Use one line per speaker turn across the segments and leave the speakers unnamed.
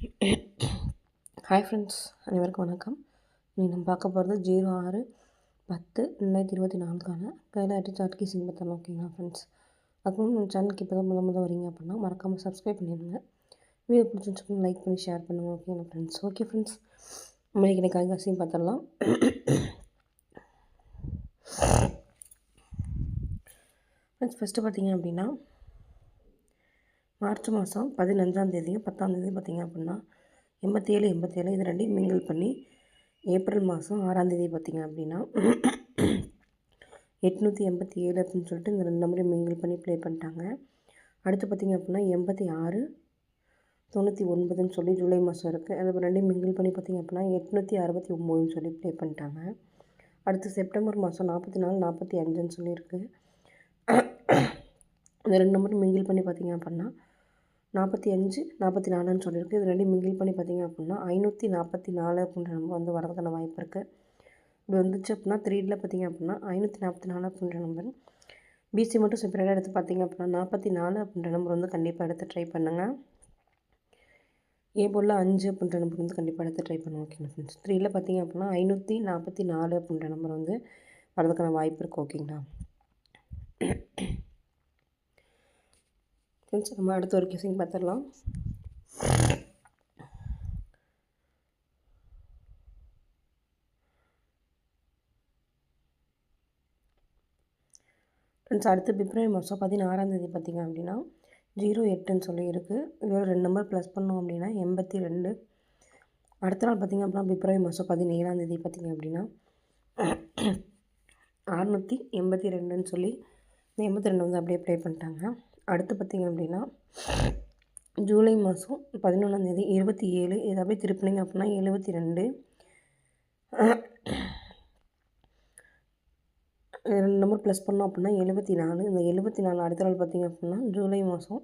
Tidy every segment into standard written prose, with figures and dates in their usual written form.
Hi friends, அனைவருக்கும் வணக்கம். நம்ம பார்க்க போகிறது 06/10/2024 கைலாட்டி சாட் கீசிங் பற்றின ஓகேங்களா ஃப்ரெண்ட்ஸ். அதுக்கு நம்ம சேனலுக்கு இப்போ தான் முதல் வரீங்க அப்படின்னா மறக்காமல் சப்ஸ்கிரைப் பண்ணிடுங்க. வீடியோ பிடிச்சிருச்சுக்கோங்க, லைக் பண்ணி ஷேர் பண்ணுங்கள் ஓகேங்களா ஃப்ரெண்ட்ஸ். ஓகே ஃப்ரெண்ட்ஸ், நம்ம இன்றைக்கி கைகாசியும் பார்த்துடலாம். ஃப்ரெண்ட்ஸ், ஃபஸ்ட்டு பார்த்தீங்க அப்படின்னா மார்ச் மாதம் 15ஆம் தேதியும் 10ஆம் தேதியும் பார்த்திங்க அப்படின்னா 87 இது ரெண்டையும் மிங்கிள் பண்ணி ஏப்ரல் மாதம் 6ஆம் தேதி பார்த்திங்க அப்படின்னா 887 அப்படின்னு சொல்லிட்டு இந்த 2 நம்பரையும் மிங்கிள் பண்ணி ப்ளே பண்ணிட்டாங்க. அடுத்து பார்த்திங்க அப்படின்னா 86 99ன்னு சொல்லி ஜூலை மாதம் இருக்குது. அது ரெண்டையும் மிங்கிள் பண்ணி பார்த்திங்க அப்படின்னா 869ன்னு சொல்லி ப்ளே பண்ணிட்டாங்க. அடுத்து செப்டம்பர் மாதம் 44 45ன்னு சொல்லியிருக்கு. இந்த 2 நம்பரும் மிங்கிள் பண்ணி பார்த்திங்க அப்படின்னா 45 44ன்னு சொல்லியிருக்கு. இது ரெண்டையும் மிங்கிள் பண்ணி பார்த்திங்க அப்படின்னா 544 அப்படின்ற நம்பர் வந்து வரதுக்கான வாய்ப்பு இருக்குது. இப்படி வந்துச்சு அப்படின்னா 3ல பார்த்திங்க அப்படின்னா 544 அப்படின்ற நம்பர். பிசி மட்டும் செப்பரேட்டாக எடுத்து பார்த்திங்க அப்படின்னா 44 அப்படின்ற நம்பர் வந்து கண்டிப்பாக எடுத்து ட்ரை பண்ணுங்கள். ஏ போல் 5 அப்படின்ற நம்பர் வந்து கண்டிப்பாக எடுத்து ட்ரை பண்ணுவோம் ஓகேங்களா ஃப்ரெண்ட்ஸ். 3ல பார்த்திங்க அப்படின்னா 544 அப்படின்ற நம்பர் வந்து வரதுக்கான வாய்ப்பு இருக்குது ஓகேங்களா ஃப்ரெண்ட்ஸ். நம்ம அடுத்த ஒரு கெஸிங் பார்த்துடலாம். ஃப்ரெண்ட்ஸ், அடுத்து பிப்ரவரி மாதம் 16ஆம் தேதி பார்த்திங்க அப்படின்னா 08ன்னு சொல்லி இருக்குது. இதோட 2 நம்பர் ப்ளஸ் பண்ணோம் அப்படின்னா 82. அடுத்த நாள் பார்த்திங்க அப்படின்னா பிப்ரவரி மாதம் 17ஆம் தேதி பார்த்திங்க அப்படின்னா 682ன்னு சொல்லி இந்த 82 வந்து அப்படியே ப்ளே பண்ணிட்டாங்க. அடுத்து பார்த்திங்க அப்படின்னா ஜூலை மாதம் 11ஆம் தேதி 27 இதை அப்படியே திருப்பினிங்க அப்படின்னா 72. 2 நம்பர் ப்ளஸ் பண்ணோம் அப்படின்னா 74. இந்த 74 அடுத்த நாள் பார்த்திங்க அப்படின்னா ஜூலை மாதம்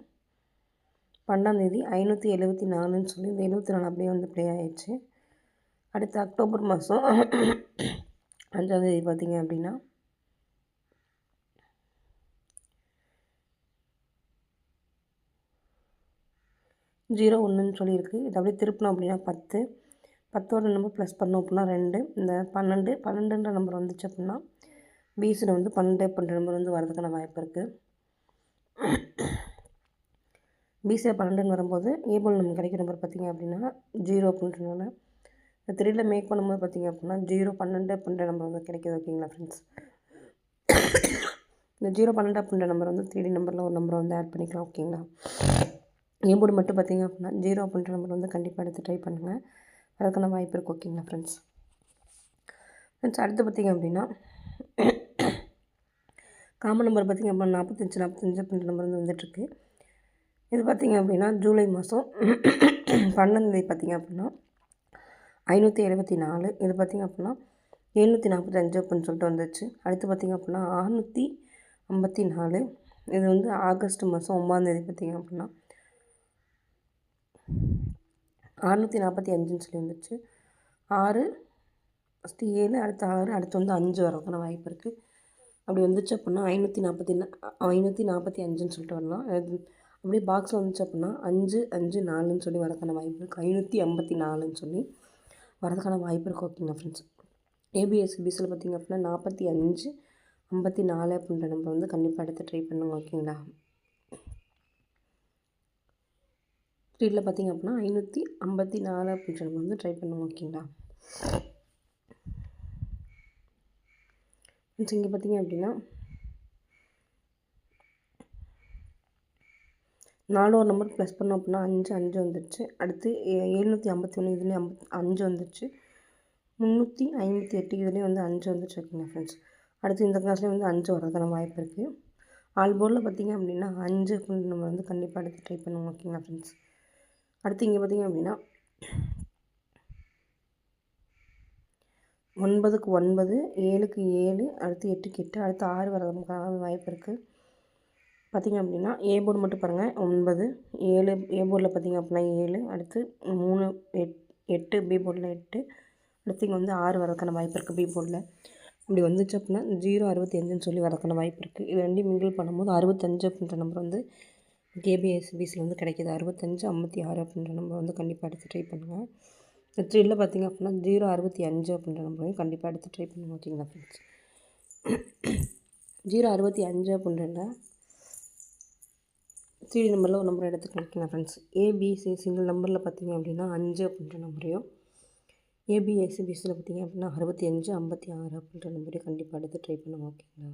12ஆம் தேதி 574ன்னு சொல்லி இந்த 74 அப்படியே வந்து ப்ளே ஆகிடுச்சு. அடுத்து அக்டோபர் மாதம் 5ஆம் தேதி பார்த்திங்க அப்படின்னா 01ன்னு சொல்லியிருக்கு. இது அப்படியே திருப்பினோம் அப்படின்னா 10. 10ஓட நம்பர் ப்ளஸ் பண்ணோம் அப்படின்னா 2. இந்த 12ன்ற நம்பர் வந்துச்சு அப்படின்னா பிசியில் வந்து 12 அப்படின்ற நம்பர் வந்து வரதுக்கான வாய்ப்பு இருக்குது. பிசியில் 12ன்னு வரும்போது ஏபோல் நமக்கு கிடைக்கிற நம்பர் பார்த்திங்க அப்படின்னா 0 அப்படின்றனால இந்த 3ல மேக் பண்ணும்போது பார்த்திங்க அப்படின்னா 012 அப்படின்ற நம்பர் வந்து கிடைக்கிது ஓகேங்களா ஃப்ரெண்ட்ஸ். இந்த 012 அப்படின்ற நம்பர் வந்து 3D நம்பரில் ஒரு நம்பரை வந்து ஆட் பண்ணிக்கலாம் ஓகேங்களா. ஏபோர்டு மட்டும் பார்த்திங்க அப்படின்னா 0 அப்படின்ற நம்பர் வந்து கண்டிப்பாக எடுத்து ட்ரை பண்ணுங்கள், அதுக்கான வாய்ப்பு இருக்குது ஓகேங்களா ஃப்ரெண்ட்ஸ். அடுத்து பார்த்திங்க அப்படின்னா காமன் நம்பர் பார்த்திங்க அப்படின்னா 45 அப்படின்ற நம்பர் வந்து வந்துட்டுருக்கு. இது பார்த்திங்க அப்படின்னா ஜூலை மாதம் 12ஆம் தேதி பார்த்திங்க அப்படின்னா 574. இது பார்த்திங்க அப்படின்னா 745 அப்படின்னு சொல்லிட்டு வந்துச்சு. அடுத்து பார்த்திங்க அப்படின்னா 654. இது வந்து ஆகஸ்ட் மாதம் 9ஆம் தேதி பார்த்திங்க அப்படின்னா 645ன்னு சொல்லி வந்துச்சு. 6 ஃபஸ்ட்டு 7 அடுத்து 6 அடுத்து வந்து 5 வரதுக்கான வாய்ப்பு இருக்குது. அப்படி வந்துச்சு அப்படின்னா 545ன்னு சொல்லிட்டு வரலாம். அது அப்படியே பாக்ஸில் வந்துச்சு அப்படின்னா 554ன்னு சொல்லி வரதுக்கான வாய்ப்பு இருக்குது. 554ன்னு சொல்லி வரதுக்கான வாய்ப்பு இருக்குது ஓகேங்களா ஃப்ரெண்ட்ஸ். ஏபிஎஸ்சிபிஸில் பார்த்திங்க அப்படின்னா 45 54 அப்படின்ற நம்பர் வந்து கண்டிப்பாக எடுத்து ட்ரை பண்ணுங்க ஓகேங்களா. 3ல பார்த்திங்க அப்படின்னா 554 அப்படின்ற நம்பர் வந்து ட்ரை பண்ணுங்க ஓகேங்களா. இங்கே பார்த்திங்க அப்படின்னா 4 ஒரு நம்பர் ப்ளஸ் பண்ணோம் அப்படின்னா 5 வந்துடுச்சு. அடுத்து 751 இதுலேயும் 5 வந்துடுச்சு. 358 இதுலேயும் வந்து 5 வந்துடுச்சு ஓகேங்களா ஃப்ரெண்ட்ஸ். அடுத்து இந்த கிளாஸ்லேயும் வந்து 5 வரதுக்கான வாய்ப்பு இருக்குது. ஆல் போர்டில் பார்த்திங்க அப்படின்னா 5 அப்படின்ற நம்பர் வந்து கண்டிப்பாக எடுத்து ட்ரை பண்ணுவோம் ஓகேங்களா ஃப்ரெண்ட்ஸ். அடுத்து இங்கே பார்த்திங்க அப்படின்னா 9க்கு 9, 7க்கு 7, அடுத்து 8க்கு 8, அடுத்து 6 வரதுக்கான வாய்ப்பு இருக்குது. பார்த்திங்க அப்படின்னா ஏ போர்டு மட்டும் பாருங்கள் 9, 7 ஏ போர்டில் பார்த்திங்க அப்படின்னா 7, அடுத்து 3 8 பி போர்டில் 8, அடுத்து இங்கே வந்து 6 வரதுக்கான வாய்ப்பு இருக்குது பி போர்டில். இப்படி வந்துச்சு அப்படின்னா 065ன்னு சொல்லி வரதுக்கான வாய்ப்பு இருக்குது. இது ரெண்டையும் மிங்கிள் பண்ணும்போது 65 அப்படின்ற நம்பர் வந்து கேபிஎஸ்சிபிசியில் வந்து கிடைக்கிது 6556 அப்படின்ற நம்பர் வந்து கண்டிப்பாக எடுத்து ட்ரை பண்ணுங்கள். த்ரீடில் பார்த்திங்க அப்படின்னா 065 அப்படின்ற நம்பரையும் கண்டிப்பாக எடுத்து ட்ரை பண்ணுங்கள். ஓகேங்களா ஃப்ரெண்ட்ஸ்? 065 அப்படின்ற 3D நம்பரில் ஒரு நம்பர் எடுத்து கிடைக்கலாம் ஃப்ரெண்ட்ஸ். ஏபிசி சிங்கிள் நம்பரில் பார்த்திங்க அப்படின்னா 5 அப்படின்ற நம்பரையும், ஏபிஎஸ்சிபிசியில் பார்த்திங்க அப்படின்னா 65 56 அப்படின்ற நம்பரையும் கண்டிப்பாக எடுத்து ட்ரை பண்ணுங்கள். ஓகேங்களா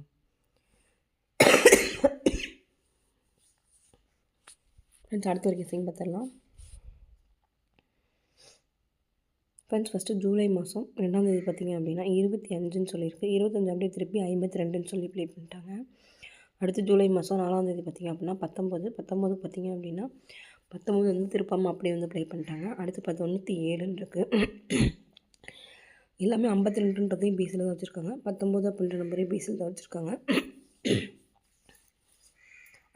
ஃப்ரெண்ட்ஸ்? அடுத்த ஒரு கெஸிங் பார்த்துடலாம் ஃப்ரெண்ட்ஸ். ஃபஸ்ட்டு ஜூலை மாதம் 2ஆம் தேதி பார்த்திங்க அப்படின்னா 25ன்னு சொல்லியிருக்கு. 25 அப்படியே திருப்பி 52ன்னு சொல்லி ப்ளே பண்ணிட்டாங்க. அடுத்து ஜூலை மாதம் 4ஆம் தேதி பார்த்திங்க அப்படின்னா 19 பார்த்திங்க அப்படின்னா 19 வந்து திருப்பாமல் அப்படியே வந்து ப்ளே பண்ணிட்டாங்க. அடுத்து 97ன்னு இருக்குது. எல்லாமே 52ன்றதையும் பிசியில் தான் வச்சுருக்காங்க. 19 அப்படின்ற நம்பரையும் பிசியில் தான் வச்சுருக்காங்க.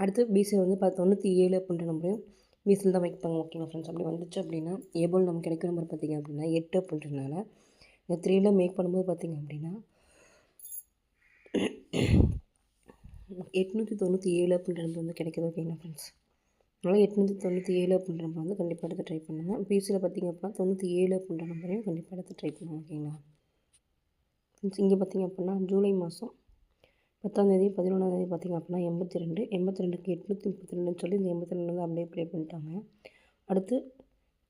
அடுத்து பிசியில் வந்து 97 அப்படின்ற நம்பரையும் பிசியில் தான் வைப்பாங்க. ஓகேங்களா ஃப்ரெண்ட்ஸ்? அப்படி வந்துச்சு அப்படின்னா ஏபோல் நமக்கு கிடைக்கிற நம்பர் பார்த்திங்க அப்படின்னா 8 அப்படின்றனால இந்த 3ல் மேக் பண்ணும்போது பார்த்திங்க அப்படின்னா 897 அப்படின்ற நம்பர் வந்து கிடைக்கிது. ஓகேங்களா ஃப்ரெண்ட்ஸ்? அதனால் 897 அப்படின்ற நம்பர் வந்து கண்டிப்பாக எடுத்து ட்ரை பண்ணுங்கள். பிசியில் பார்த்திங்க அப்படின்னா 97 அப்படின்ற நம்பரையும் கண்டிப்பாக எடுத்து ட்ரை பண்ணுங்கள். ஓகேங்களா ஃப்ரெண்ட்ஸ்? இங்கே பார்த்திங்க அப்படின்னா ஜூலை மாதம் 10ஆம் தேதி 11ஆம் தேதி பார்த்திங்க அப்படின்னா 82 82க்கு 832ன்னு சொல்லி இந்த 82 வந்து அப்படியே ப்ளே பண்ணிட்டாங்க. அடுத்து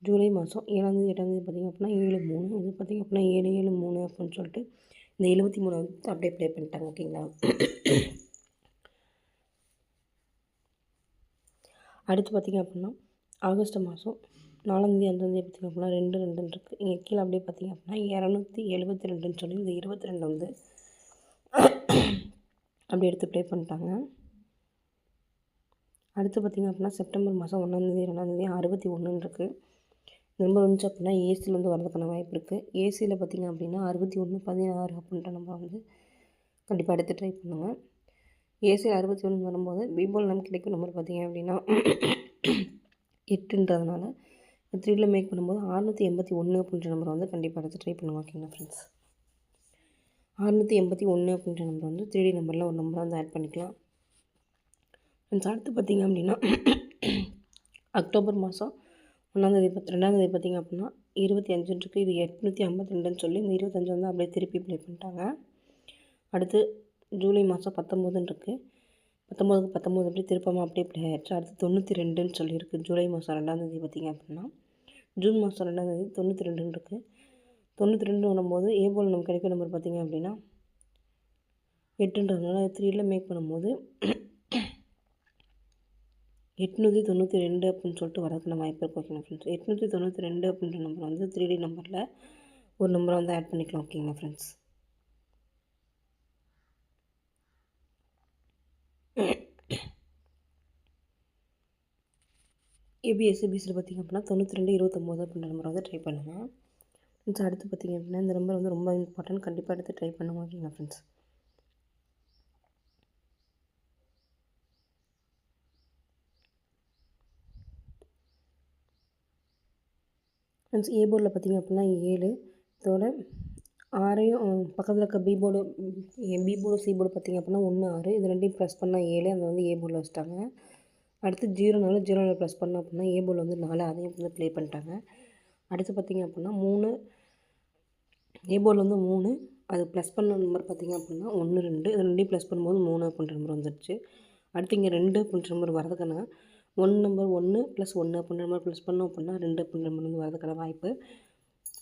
ஜூலை மாதம் 7ஆம் தேதி 8ஆம் தேதி பார்த்திங்க அப்படின்னா 73 இது பார்த்திங்க அப்படின்னா 773 அப்படின்னு சொல்லிட்டு இந்த 73 வந்து அப்படியே ப்ளே பண்ணிட்டாங்க. ஓகேங்களா அடுத்து பார்த்திங்க அப்படின்னா ஆகஸ்ட் மாதம் 4ஆம் தேதி 5ஆம் தேதி பார்த்திங்க அப்படின்னா 2 இருக்குது. இங்கே கீழே அப்படியே பார்த்திங்க அப்படின்னா 272ன்னு சொல்லி இந்த 22 வந்து அப்படி எடுத்து ப்ளே பண்ணிட்டாங்க. அடுத்து பார்த்திங்க அப்படின்னா செப்டம்பர் மாதம் 1ஆம் தேதி 2ஆம் தேதி 61ன்னு இருக்குது. நம்பர் வந்துச்சு அப்படின்னா ஏசியில் வந்து வரதுக்கான வாய்ப்பு இருக்குது. ஏசியில் பார்த்திங்க அப்படின்னா 61 16 அப்படின்ற நம்பர் வந்து கண்டிப்பாக எடுத்து ட்ரை பண்ணுங்கள். ஏசியில் 61 வரும்போது பிபோல் நமக்கு கிடைக்கும் நம்பர் பார்த்திங்க அப்படின்னா 8ன்றதுனால 3ல் மேக் பண்ணும்போது 681 அப்படின்ற நம்பரை வந்து கண்டிப்பாக எடுத்து ட்ரை பண்ணுங்கள். ஓகேங்களா ஃப்ரெண்ட்ஸ்? 681 அப்படின்ற நம்பர் வந்து 3D நம்பரில் ஒரு நம்பரை வந்து ஆட் பண்ணிக்கலாம். ஃப்ரெண்ட்ஸ் அடுத்து பார்த்திங்க அப்படின்னா அக்டோபர் மாதம் 1ஆம் தேதி 2ஆம் தேதி பார்த்திங்க அப்படின்னா 25 இருக்குது. இது 852ன்னு சொல்லி இந்த 25 வந்து அப்படியே திருப்பி ப்ளே பண்ணிட்டாங்க. அடுத்து ஜூலை மாதம் 19ன்னு இருக்குது. 19க்கு 19 அப்படியே திருப்பாமல் அப்படியே ப்ளே ஆகிடுச்சு. அடுத்து 92ன்னு சொல்லியிருக்கு. ஜூலை மாதம் 2ஆம் தேதி பார்த்திங்க அப்படின்னா ஜூன் மாதம் 2ஆம் தேதி 92ன்னு இருக்குது. 92 வரும்போது ஏபோல் நமக்கு கிடைக்கிற நம்பர் பார்த்திங்க அப்படின்னா 8ன்றதுனால 3ல் மேக் பண்ணும்போது 892 அப்படின்னு சொல்லிட்டு வரதுக்கான வாய்ப்பு இருக்குது. ஓகேங்களா ஃப்ரெண்ட்ஸ்? 892 அப்படின்ற நம்பர் வந்து 3D நம்பரில் ஒரு நம்பரை வந்து ஆட் பண்ணிக்கலாம். ஓகேங்களா ஃப்ரெண்ட்ஸ்? ஏபிஎஸ்சிபிசியில் பார்த்திங்க அப்படின்னா 92 29 அப்படின்ற நம்பரை வந்து ட்ரை பண்ணுங்கள். ஃப்ரெண்ட்ஸ் அடுத்து பார்த்திங்க அப்படின்னா இந்த நம்பர் வந்து ரொம்ப இம்பார்ட்டன்ட். கண்டிப்பாக எடுத்து ட்ரை பண்ணுங்கள். ஓகேங்களா ஃப்ரெண்ட்ஸ்? ஃப்ரெண்ட்ஸ் ஏ போர்டில் பார்த்திங்க அப்படின்னா 7 இதோட 6ஐயும் பக்கத்தில் இருக்க பி போர்டு சி போர்டு பார்த்திங்க அப்படின்னா 1 6 இது ரெண்டையும் ப்ளஸ் பண்ணால் 7 அதை வந்து ஏ போர்டில் வச்சுட்டாங்க. அடுத்து 0 ப்ளஸ் பண்ணோம் அப்படின்னா ஏ போர்டில் வந்து 4 அதையும் வந்து ப்ளே பண்ணிட்டாங்க. அடுத்து பார்த்திங்க அப்படின்னா 3 ஏ போர்டில் வந்து 3 அது ப்ளஸ் பண்ண நம்பர் பார்த்திங்க அப்படின்னா 1 2 இது ரெண்டையும் ப்ளஸ் பண்ணும்போது 3 அப்படின்ற நம்பர் வந்துடுச்சு. அடுத்து இங்கே 2 அப்படின்ற நம்பர் வரதுக்கான 1 நம்பர் 1 + 1 அப்படின்ற நம்பர் ப்ளஸ் பண்ணோம் அப்படின்னா 2 அப்படின்ற நம்பர் வந்து வரதுக்கான வாய்ப்பு.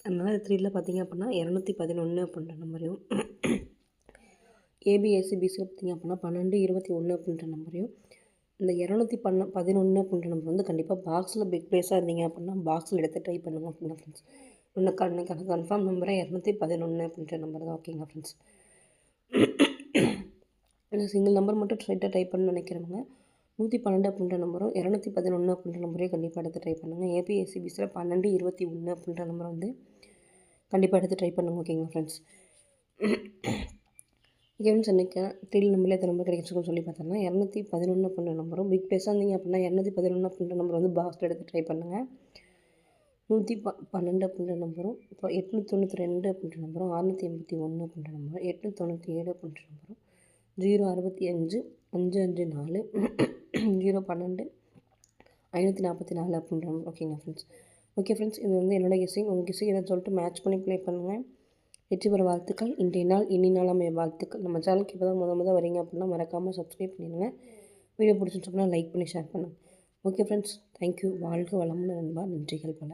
அதனால் 3ல் பார்த்திங்க அப்படின்னா 211 அப்படின்ற நம்பரையும் ஏபிஎஸ்சிபிசியில் பார்த்திங்க அப்படின்னா 12 21 அப்படின்ற நம்பரையும் இந்த 211 அப்படின்ற நம்பர் வந்து கண்டிப்பாக பாக்ஸில் பிக் ப்ளேஸாக இருந்தீங்க அப்படின்னா பாக்ஸில் எடுத்து ட்ரை பண்ணுங்கள். ஓகேங்களா ஃப்ரெண்ட்ஸ்? இன்னைக்கான கன்ஃபார்ம் நம்பரை 211 அப்படின்ற நம்பர் தான். ஓகேங்களா ஃப்ரெண்ட்ஸ்? இந்த சிங்கிள் நம்பர் மட்டும் ஸ்ட்ரைட்டாக ட்ரை பண்ண நினைக்கிறவங்க 112 அப்படின்ற நம்பரும் 211 அப்படின்ற நம்பரையும் கண்டிப்பாக எடுத்து ட்ரை பண்ணுங்கள். ஏபிஎஸ்சிபிசியில் 12 21 அப்படின்ற நம்பரை வந்து கண்டிப்பாக எடுத்து ட்ரை பண்ணுங்கள். ஓகேங்களா ஃப்ரெண்ட்ஸ்? கேம்ஸ் இன்றைக்கி 3D நம்பரில் எத்தனை நம்பர் கிடைச்சிருக்குன்னு சொல்லி பார்த்தோம்னா 211 அப்படின்ற நம்பரும் பிக் ப்ளேஸாக இருந்தீங்க அப்படின்னா 211 அப்படின்ற நம்பர் வந்து பாக்ஸில் எடுத்து ட்ரை பண்ணுங்கள். 112 அப்படின்ற நம்பரும் இப்போ 892 அப்படின்ற நம்பரும் 681 அப்படின்ற நம்பரும் 897 அப்படின்ற நம்பரும் 065 554 012 544 அப்படின்ற நம்பர். ஓகேங்களா ஃப்ரெண்ட்ஸ்? ஓகே ஃப்ரெண்ட்ஸ், இது வந்து என்னோட கெஸ்ஸிங். உங்கள் கெஸ்ஸிங் என்னன்னு சொல்லிட்டு மேட்ச் பண்ணி ப்ளே பண்ணுங்கள். வெற்றி பெற வாழ்த்துக்கள். இன்றைய நாள் இனி நாளாமே வாழ்த்துக்கள். நம்ம சேனலுக்கு இப்போ தான் முத வரீங்க அப்படின்னா மறக்காமல் சப்ஸ்கிரைப் பண்ணிடுங்க. வீடியோ பிடிச்சிருந்துச்சுன்னா லைக் பண்ணி ஷேர் பண்ணுங்கள். Okay friends, thank you. வாழ்க வளமுடன் நண்பா. நன்றிகள் பல.